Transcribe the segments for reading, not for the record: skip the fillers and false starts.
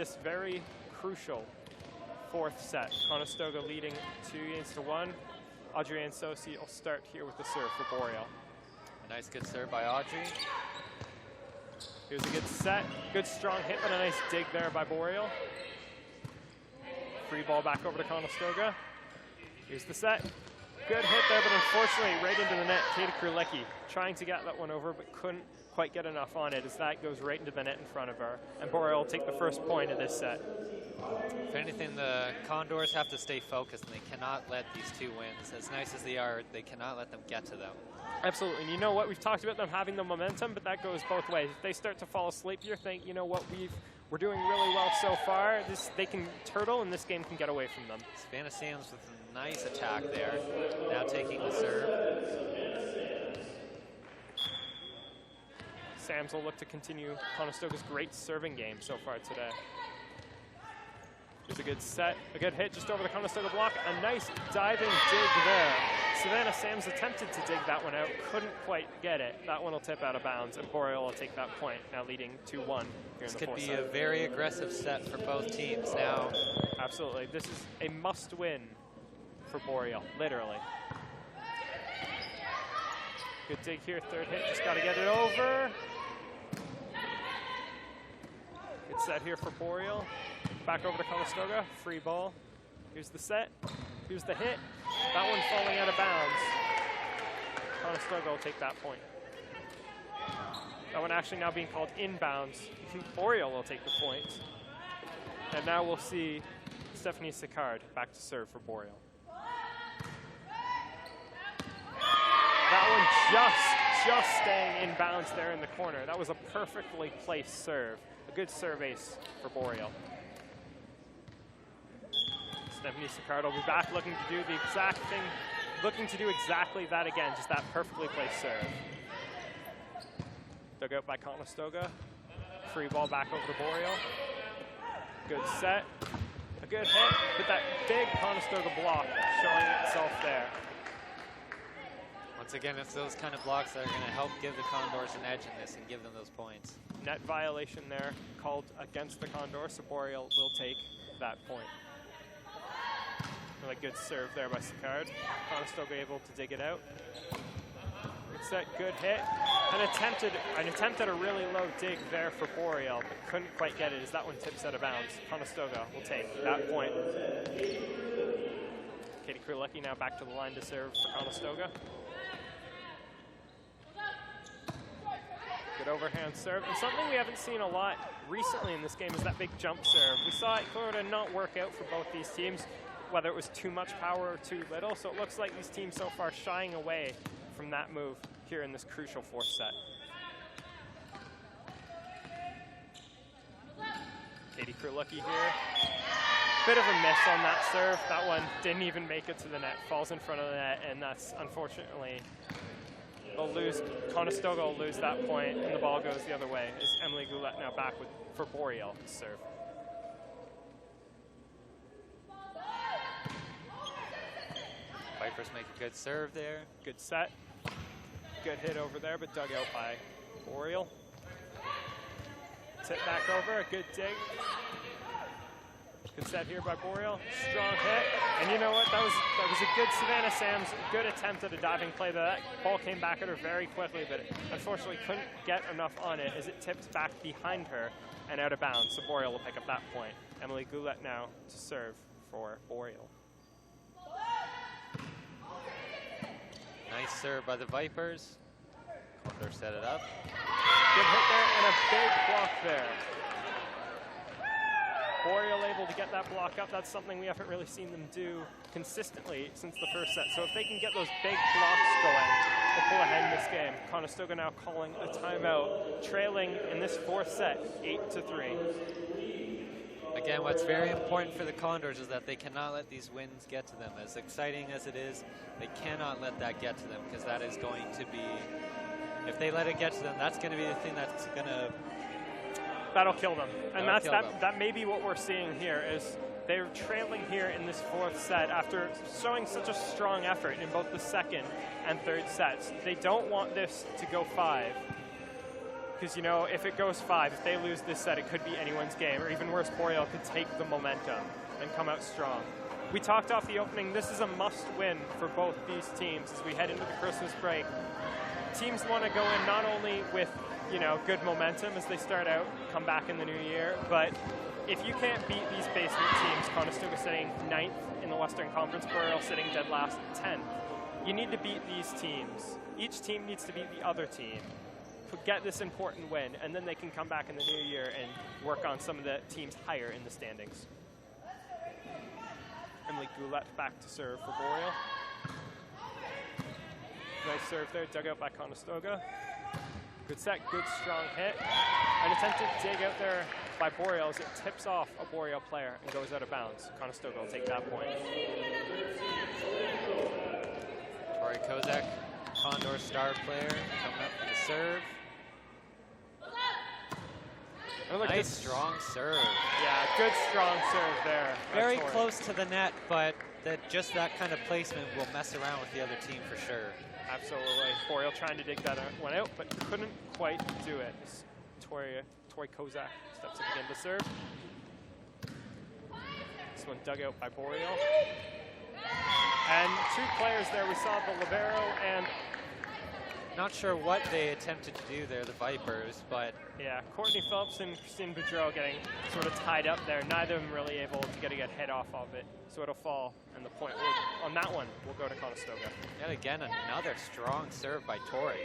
This very crucial fourth set. Conestoga leading 2-1. Audrey and Sosi will start here with the serve for Boreal. A nice good serve by Audrey. Here's a good set. Good strong hit, but a nice dig there by Boreal. Free ball back over to Conestoga. Here's the set. Good hit there, but unfortunately right into the net. Katie Krulecki trying to get that one over, but couldn't quite get enough on it as that goes right into the net in front of her. And Boreal will take the first point of this set. If anything, the Condors have to stay focused, and they cannot let these two wins, as nice as they are, they cannot let them get to them. Absolutely. And you know what? We've talked about them having the momentum, but that goes both ways. If they start to fall asleep, you think, you know what, we're doing really well so far. They can turtle, and this game can get away from them. Savannah Sams with a nice attack there. Now taking the serve. Sams will look to continue Conestoga's great serving game so far today. There's a good set, a good hit just over the Conestoga block. A nice diving dig there. Savannah Sams attempted to dig that one out, couldn't quite get it. That one will tip out of bounds, and Boreal will take that point, now leading 2-1. This could be a very aggressive set for both teams now. Absolutely. This is a must-win for Boreal, literally. Good dig here, third hit, just got to get it over. Good set here for Boreal. Back over to Conestoga, free ball. Here's the set, here's the hit. That one falling out of bounds. Conestoga will take that point. That one actually now being called inbounds. Boreal will take the point. And now we'll see Stephanie Sicard back to serve for Boreal. That one just staying in bounds there in the corner. That was a perfectly placed serve. A good serve ace for Boreal. Stephanie Sicard will be back looking to do the exact thing, looking to do exactly that again, just that perfectly placed serve. Dug out by Conestoga. Free ball back over to Boreal. Good set, a good hit, but that big Conestoga block showing itself there. Once again, it's those kind of blocks that are going to help give the Condors an edge in this and give them those points. Net violation there called against the Condors, so Boreal will take that point. Really good serve there by Sicard. Conestoga able to dig it out. Good set, good hit. An attempt at a really low dig there for Boreal, but couldn't quite get it as that one tips out of bounds. Conestoga will take that point. Katie Krulecki now back to the line to serve for Conestoga. Good overhand serve. And something we haven't seen a lot recently in this game is that big jump serve. We saw it sort of not work out for both these teams, whether it was too much power or too little. So it looks like these teams so far shying away from that move here in this crucial fourth set. Katie Krulecki here. Bit of a miss on that serve. That one didn't even make it to the net. Falls in front of the net, and that's unfortunately, they'll lose. Conestoga will lose that point, and the ball goes the other way. Is Emily Goulet now back for Boreal to serve. Vipers make a good serve there. Good set. Good hit over there, but dug out by Boreal. Tip back over, a good dig. Good set here by Boreal. Strong hit. And you know what? That was a good Savannah Sams, good attempt at a diving play. That ball came back at her very quickly, but unfortunately couldn't get enough on it as it tips back behind her and out of bounds. So Boreal will pick up that point. Emily Goulet now to serve for Boreal. Nice serve by the Vipers. Condor set it up. Good hit there and a big block there. Boreal able to get that block up. That's something we haven't really seen them do consistently since the first set. So if they can get those big blocks going, they'll pull ahead in this game. Conestoga now calling a timeout, trailing in this fourth set, 8-3. Again, what's very important for the Condors is that they cannot let these wins get to them. As exciting as it is, they cannot let that get to them, because that is going to be, if they let it get to them, that's going to be the thing that's going to... That'll kill them. And that may be what we're seeing here is they're trailing here in this fourth set after showing such a strong effort in both the second and third sets. They don't want this to go 5. Because, you know, if it goes 5, if they lose this set, it could be anyone's game. Or even worse, Boreal could take the momentum and come out strong. We talked off the opening, this is a must-win for both these teams as we head into the Christmas break. Teams want to go in not only with, you know, good momentum as they start out, come back in the new year, but if you can't beat these basement teams, Conestoga sitting 9th in the Western Conference, Boreal sitting dead last 10th, you need to beat these teams. Each team needs to beat the other team to get this important win, and then they can come back in the new year and work on some of the teams higher in the standings. Emily Goulet back to serve for Boreal. Nice serve there, dug out by Conestoga. Good set, good strong hit. An attempted dig out there by Boreal as it tips off a Boreal player and goes out of bounds. Conestoga will take that point. Tori Kozak, Condor star player, coming up for the serve. Nice strong serve. Yeah, good strong serve there. Very close to the net, but just that kind of placement will mess around with the other team for sure. Absolutely. Boreal trying to dig that one out, but couldn't quite do it. Tori Kozak steps up again to serve. This one dug out by Boreal. And 2 players there. We saw the libero and... Not sure what they attempted to do there, the Vipers, but... Yeah, Courtney Phelps and Christine Boudreau getting sort of tied up there. Neither of them really able to get a good head off of it. So it'll fall, and the point will, on that one will go to Conestoga. Yet again, another strong serve by Tori.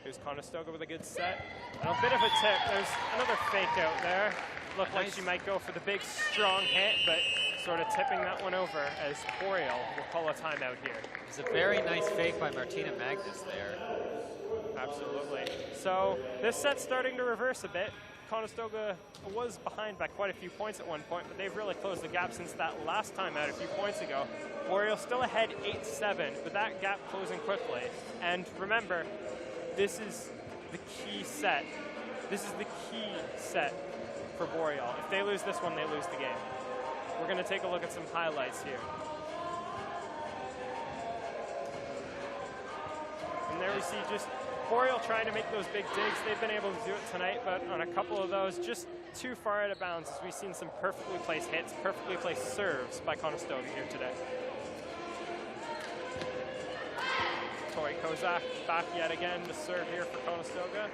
Here's Conestoga with a good set. And a bit of a tip. There's another fake out there. Looked like she might go for the big, strong hit, but sort of tipping that one over as Boreal will call a timeout here. It's a very nice fake by Martina Magnus there. Absolutely. So this set's starting to reverse a bit. Conestoga was behind by quite a few points at one point, but they've really closed the gap since that last time out a few points ago. Boreal still ahead 8-7, but that gap closing quickly. And remember, this is the key set. This is the key set for Boreal. If they lose this one, they lose the game. We're going to take a look at some highlights here. And there we see just Boreal trying to make those big digs. They've been able to do it tonight, but on a couple of those, just too far out of bounds as we've seen some perfectly placed hits, perfectly placed serves by Conestoga here today. Tori Kozak back yet again to serve here for Conestoga.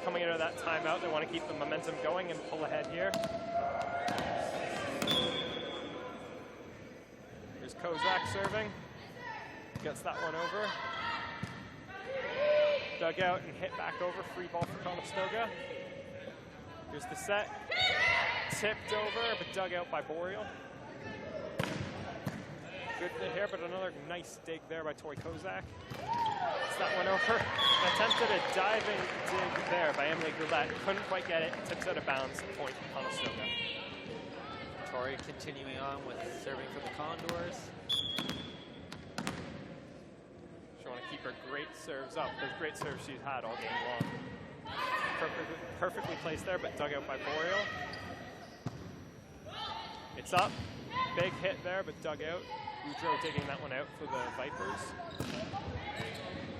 Coming out of that timeout, they want to keep the momentum going and pull ahead here. Here's Kozak serving. Gets that one over. Dug out and hit back over. Free ball for Conestoga. Here's the set. Tipped over, but dug out by Boreal. Good hit here, but another nice dig there by Tori Kozak. Gets that one over. Attempted a diving dig there by Emily Goulet. Couldn't quite get it. Tips out of bounds. Point for Conestoga. Tori continuing on with serving for the Condors. She want to keep her great serves up. Those great serves she's had all game long. Perfectly placed there, but dug out by Boreal. It's up. Big hit there, but dug out. Boudreau digging that one out for the Vipers.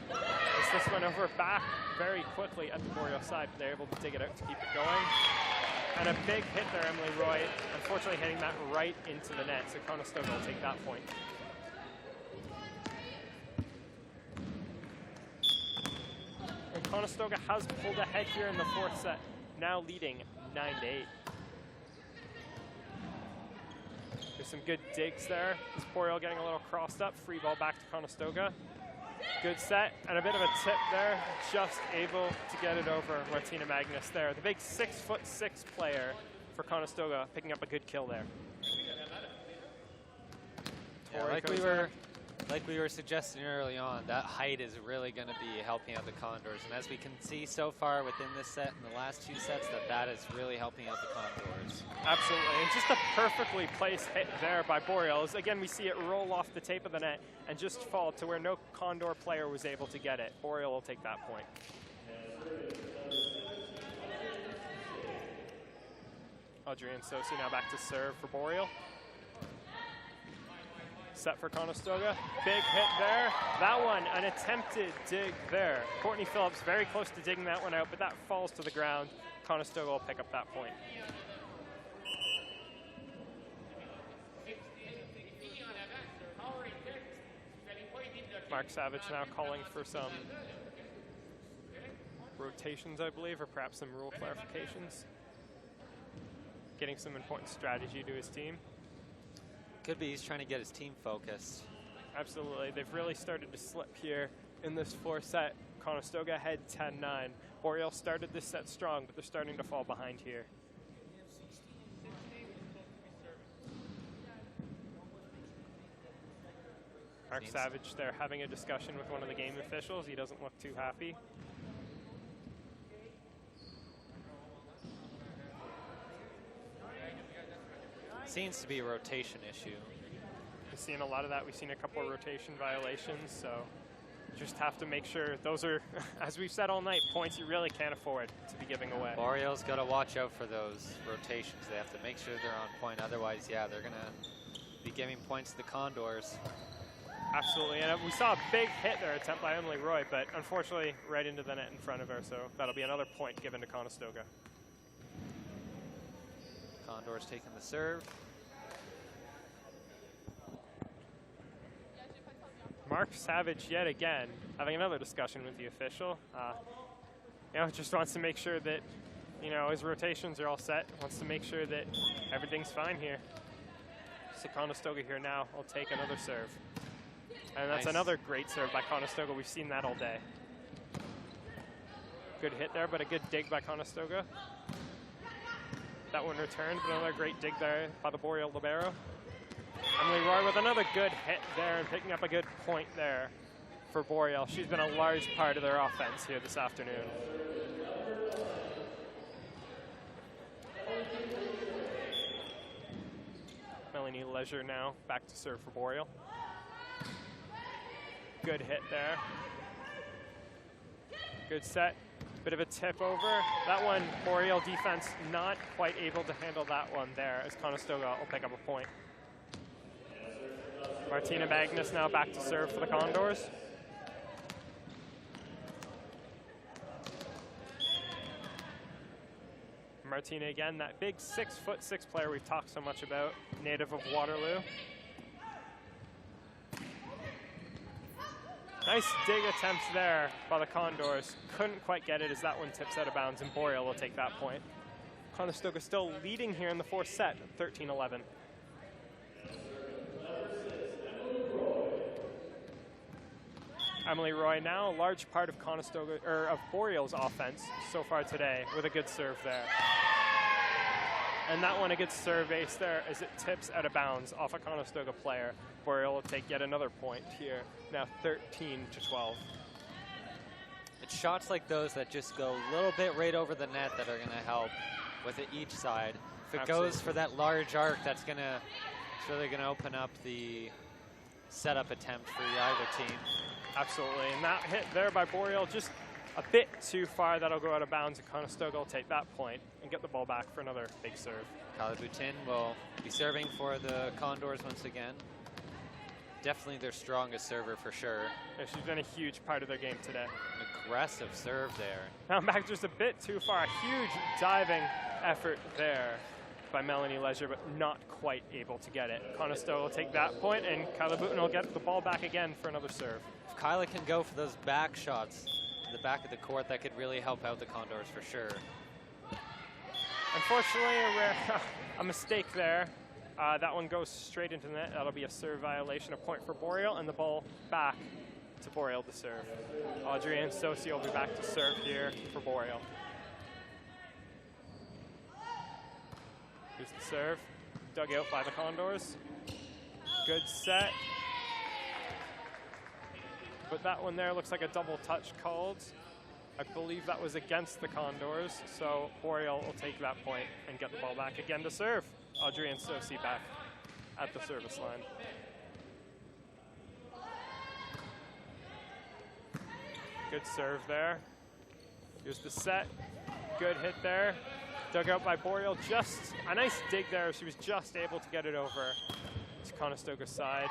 Gets this one over back very quickly at the Boreal side, but they're able to dig it out to keep it going. And a big hit there, Emily Roy, unfortunately hitting that right into the net, so Conestoga will take that point. And Conestoga has pulled ahead here in the 4th set, now leading 9-8. There's some good digs there. This Boreal getting a little crossed up. Free ball back to Conestoga. Good set, and a bit of a tip there. Just able to get it over Martina Magnus there. The big 6'6" player for Conestoga picking up a good kill there. Yeah, like we were suggesting early on, that height is really going to be helping out the Condors. And as we can see so far within this set and the last 2 sets, that is really helping out the Condors. Absolutely, and just a perfectly placed hit there by Boreal. As again, we see it roll off the tape of the net and just fall to where no Condor player was able to get it. Boreal will take that point. Adrienne Sosi now back to serve for Boreal. Set for Conestoga. Big hit there. That one, an attempted dig there. Courtney Phillips very close to digging that one out, but that falls to the ground. Conestoga will pick up that point. Mark Savage now calling for some rotations, I believe, or perhaps some rule clarifications. Getting some important strategy to his team. Could be he's trying to get his team focused. Absolutely. They've really started to slip here in this fourth set. Conestoga ahead 10-9. Boreal started this set strong, but they're starting to fall behind here. Mark Savage there having a discussion with one of the game officials. He doesn't look too happy. Seems to be a rotation issue. We've seen a lot of that. We've seen a couple of rotation violations, so just have to make sure those are, as we've said all night, points you really can't afford to be giving away. Boreal's got to watch out for those rotations. They have to make sure they're on point. Otherwise, yeah, they're going to be giving points to the Condors. Absolutely, and we saw a big hit there attempt by Emily Roy, but unfortunately right into the net in front of her, so that'll be another point given to Conestoga. Condors taking the serve. Mark Savage yet again having another discussion with the official. Just wants to make sure that, his rotations are all set. Wants to make sure that everything's fine here. So Conestoga here now will take another serve. And that's another great serve by Conestoga. We've seen that all day. Good hit there, but a good dig by Conestoga. That one returned, but another great dig there by the Boreal libero. Emily Roy with another good hit there and picking up a good point there for Boreal. She's been a large part of their offense here this afternoon. Melanie Leisure now back to serve for Boreal. Good hit there. Good set. Bit of a tip over. That one, Boreal defense not quite able to handle that one there as Conestoga will pick up a point. Martina Magnus now back to serve for the Condors. Martina again, that big 6'6" player we've talked so much about, native of Waterloo. Nice dig attempts there by the Condors. Couldn't quite get it as that one tips out of bounds, and Boreal will take that point. Conestoga still leading here in the fourth set, 13-11. Emily Roy now a large part of of Boreal's offense so far today with a good serve there. And that one a good serve ace there as it tips out of bounds off a Conestoga player. Boreal will take yet another point here, now 13-12. It's shots like those that just go a little bit right over the net that are going to help with it each side. If it goes for that large arc, it's really going to open up the setup attempt for either team. Absolutely, and that hit there by Boreal just a bit too far. That'll go out of bounds, and Conestoga will take that point and get the ball back for another big serve. Kyla Boutin will be serving for the Condors once again. Definitely their strongest server for sure. Yeah, she's been a huge part of their game today. An aggressive serve there. Now back just a bit too far. A huge diving effort there by Melanie Leisure, but not quite able to get it. Conestoga will take that point, and Kyla Boutin will get the ball back again for another serve. If Kyla can go for those back shots to the back of the court, that could really help out the Condors for sure. Unfortunately, a mistake there. That one goes straight into the net. That'll be a serve violation, a point for Boreal, and the ball back to Boreal to serve. Audrey Sosi will be back to serve here for Boreal. Here's the serve, dug out by the Condors. Good set. But that one there looks like a double touch called. I believe that was against the Condors, so Boreal will take that point and get the ball back again to serve. Audrey Sosi back at the service line. Good serve there. Here's the set. Good hit there. Dug out by Boreal. Just a nice dig there. She was just able to get it over to Conestoga's side.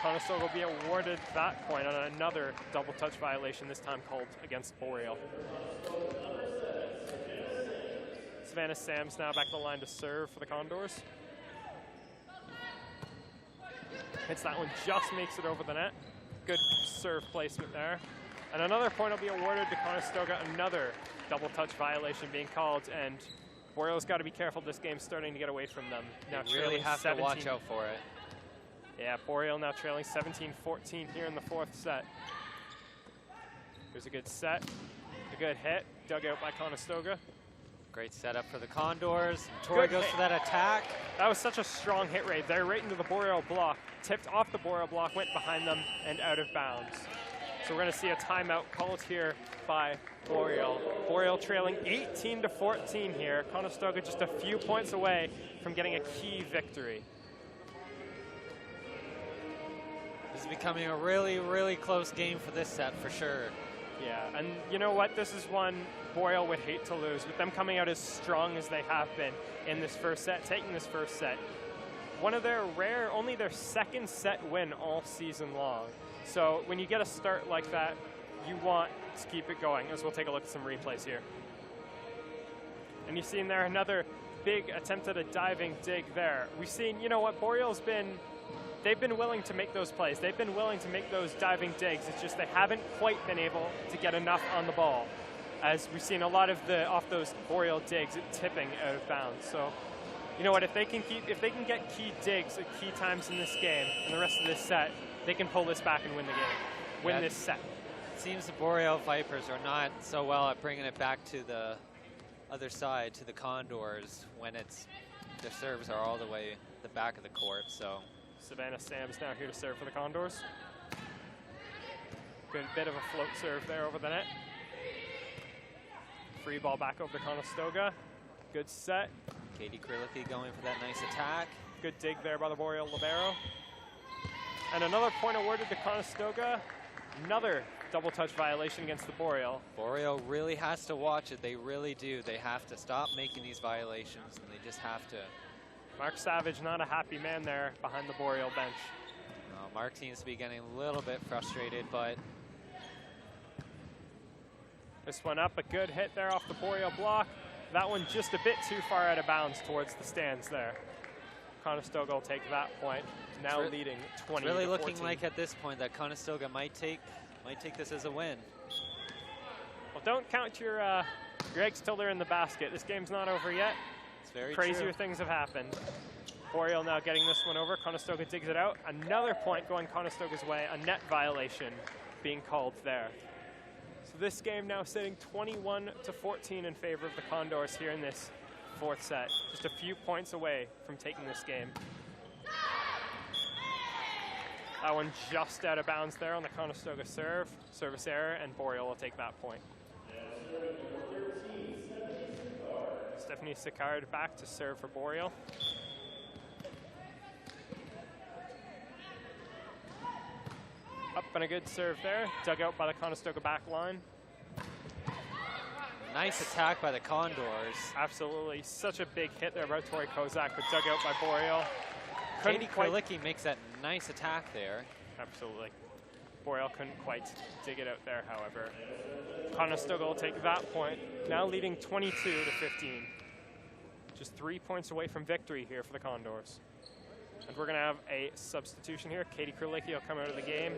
Conestoga will be awarded that point on another double touch violation, this time called against Boreal. Savannah Sams now back to the line to serve for the Condors. Hits that one, just makes it over the net. Good serve placement there. And another point will be awarded to Conestoga, another double touch violation being called, and Boreal's got to be careful. This game's starting to get away from them. Now They really have to watch out for it. Yeah, Boreal now trailing 17-14 here in the fourth set. Here's a good set, a good hit, dug out by Conestoga. Great setup for the Condors. Tori goes for that attack. That was such a strong hit rate there, right into the Boreal block. Tipped off the Boreal block, went behind them, and out of bounds. So we're going to see a timeout called here by Boreal. Boreal trailing 18-14 here. Conestoga just a few points away from getting a key victory. This is becoming a really, really close game for this set for sure. Yeah, and you know what? This is one Boreal would hate to lose. With them coming out as strong as they have been in this first set, taking this first set. One of their rare, only their second set win all season long. So when you get a start like that, you want to keep it going, as we'll take a look at some replays here. And you've seen there another big attempt at a diving dig there. We've seen, you know what, Boreal's been, they've been willing to make those plays. They've been willing to make those diving digs. It's just they haven't quite been able to get enough on the ball. As we've seen a lot of off those Boreal digs, tipping out of bounds. So, you know what, if they can get key digs at key times in this game and the rest of this set, they can pull this back and win the game, win this set. It seems the Boreal Vipers are not so well at bringing it back to the other side, to the Condors, when their serves are all the way the back of the court. So Savannah Sams now here to serve for the Condors. Good bit of a float serve there over the net. Free ball back over to Conestoga. Good set. Katie Krilicki going for that nice attack. Good dig there by the Boreal libero. And another point awarded to Conestoga. Another double touch violation against the Boreal. Boreal really has to watch it. They really do. They have to stop making these violations, and they just have to. Mark Savage, not a happy man there behind the Boreal bench. Mark seems to be getting a little bit frustrated, but this one up, a good hit there off the Boreal block. That one just a bit too far out of bounds towards the stands there. Conestoga will take that point, now leading 20-14. Really looking like at this point that Conestoga might take this as a win. Well, don't count your eggs till they're in the basket. This game's not over yet. It's very Crazier true. things have happened. Boreal now getting this one over. Conestoga digs it out. Another point going Conestoga's way. A net violation being called there. So this game now sitting 21-14 in favor of the Condors here in this fourth set. Just a few points away from taking this game. That one just out of bounds there on the Conestoga serve. Service error, and Boreal will take that point. Stephanie Sicard back to serve for Boreal. Up and a good serve there. Dug out by the Conestoga back line. Nice attack by the Condors. Absolutely. Such a big hit there by Tori Kozak, but dug out by Boreal. Katie Krilicki makes that nice attack there. Absolutely. Boreal couldn't quite dig it out there, however. Conestoga will take that point, now leading 22-15. Just 3 points away from victory here for the Condors. And we're going to have a substitution here. Katie Krilicki will come out of the game.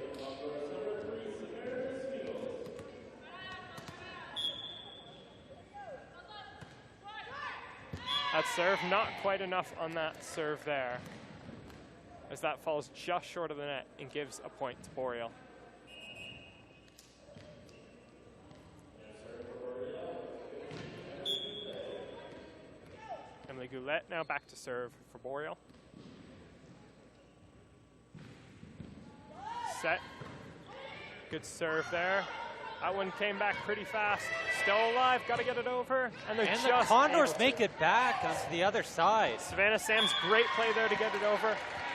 That serve, not quite enough on that serve there, as that falls just short of the net and gives a point to Boreal. Emily Goulet now back to serve for Boreal. Set. Good serve there. That one came back pretty fast. Still alive, got to get it over. And the Condors make it back onto the other side. Savannah Sams, great play there to get it over.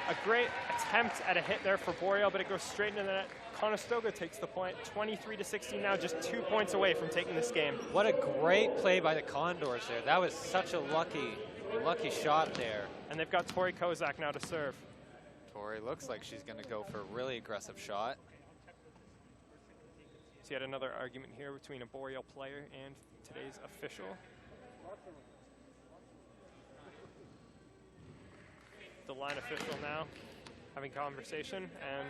A great attempt at a hit there for Boreal, but it goes straight into the net. Conestoga takes the point, 23-16 now, just 2 points away from taking this game. What a great play by the Condors there. That was such a lucky shot there. And they've got Tori Kozak now to serve. Tori looks like she's going to go for a really aggressive shot. So yet another argument here between a Boreal player and today's official. The line official now having conversation, and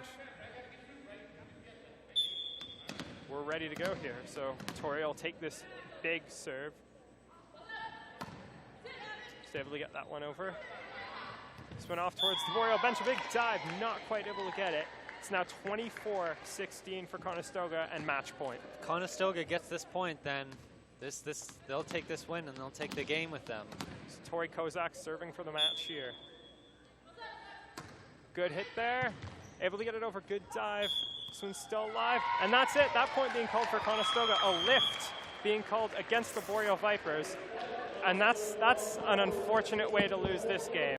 we're ready to go here. So Tori will take this big serve. She's able to get that one over. This one off towards the Boreal bench, a big dive, not quite able to get it. It's now 24-16 for Conestoga and match point. If Conestoga gets this point, then they'll take this win and they'll take the game with them. So Tori Kozak serving for the match here. Good hit there, able to get it over, good dive. This one's still alive, and that's it. That point being called for Conestoga, a lift being called against the Boreal Vipers. And that's an unfortunate way to lose this game.